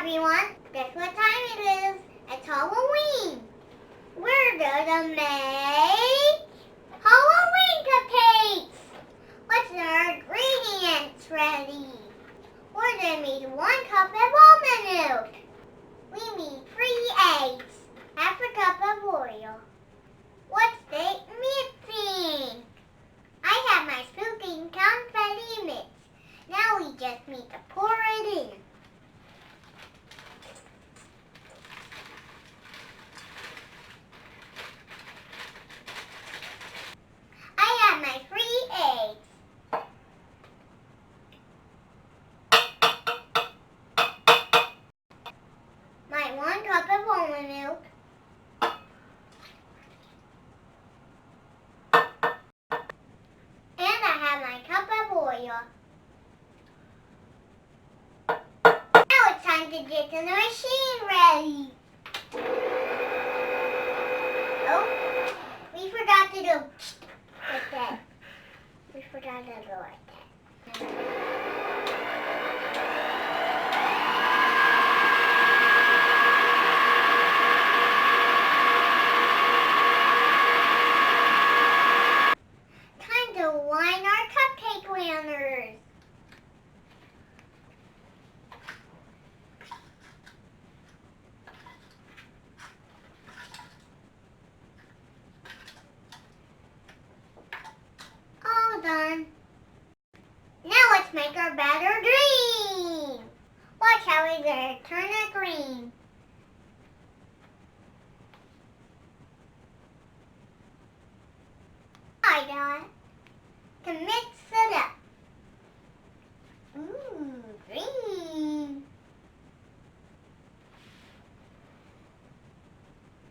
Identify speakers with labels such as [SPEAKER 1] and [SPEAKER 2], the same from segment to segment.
[SPEAKER 1] everyone. Guess what time it is? It's Halloween. We're gonna make Halloween cupcakes. Let's get our ingredients ready. We're gonna need 1 cup of almond milk. We need 3 eggs, half a cup of oil. Let's start mixing. I have my scooping confetti mix. Now we just need to pour it in. I have my 3 eggs. My 1 cup of almond milk. And I have my cup of oil. Now it's time to get the machine ready. Oh, we forgot to do like that. We forgot to go like that. Time to line our cupcake lanterners. All done. Now let's make our batter green. Watch how we're going to turn it green. I got to mix it up. Ooh, green.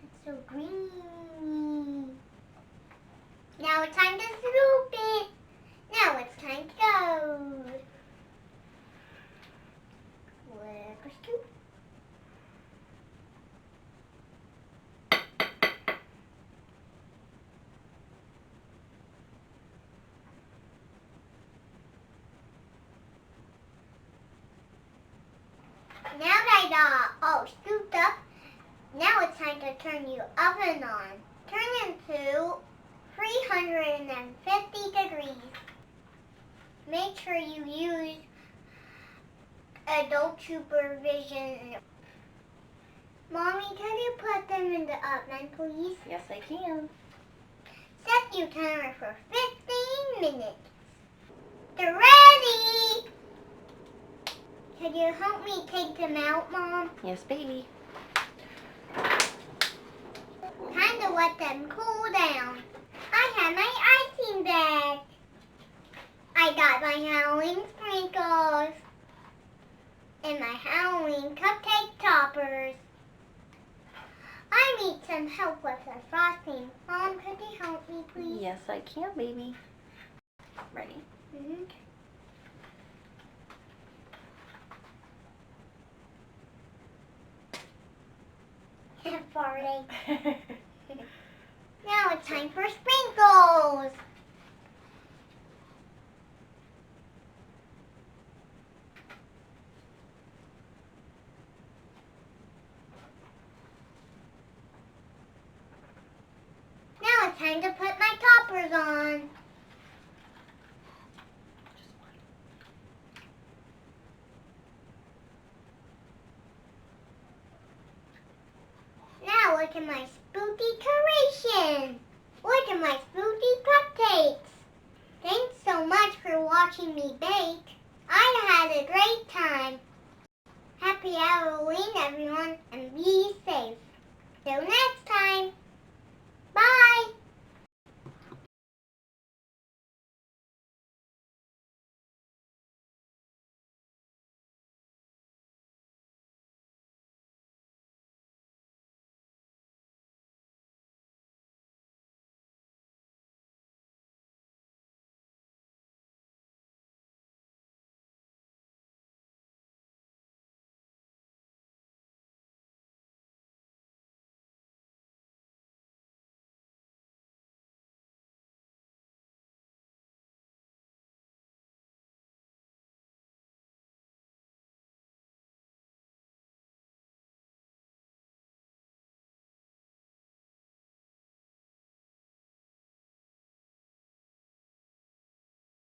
[SPEAKER 1] It's so green. Now it's time to scoop it. Now it's time to go. Liquor scoop. Now that I got all scooped up, now it's time to turn your oven on. Turn it to 350 degrees. Make sure you use adult supervision. Mommy, can you put them in the oven, please?
[SPEAKER 2] Yes, I can.
[SPEAKER 1] Set your timer for 15 minutes. They're ready! Can you help me take them out, Mom?
[SPEAKER 2] Yes, baby.
[SPEAKER 1] Time to let them cool down. I have my icing bag. I got my Halloween sprinkles and my Halloween cupcake toppers. I need some help with the frosting. Mom, could you help me, please?
[SPEAKER 2] Yes, I can, baby. Ready?
[SPEAKER 1] Mm-hmm. Farting. Now it's time for sprinkles. Now it's time to put my toppers on. Now look at my spooky decoration. Look at my spooky cupcakes. Thanks so much for watching me bake. I had a great time. Happy Halloween, everyone, and be safe. Till next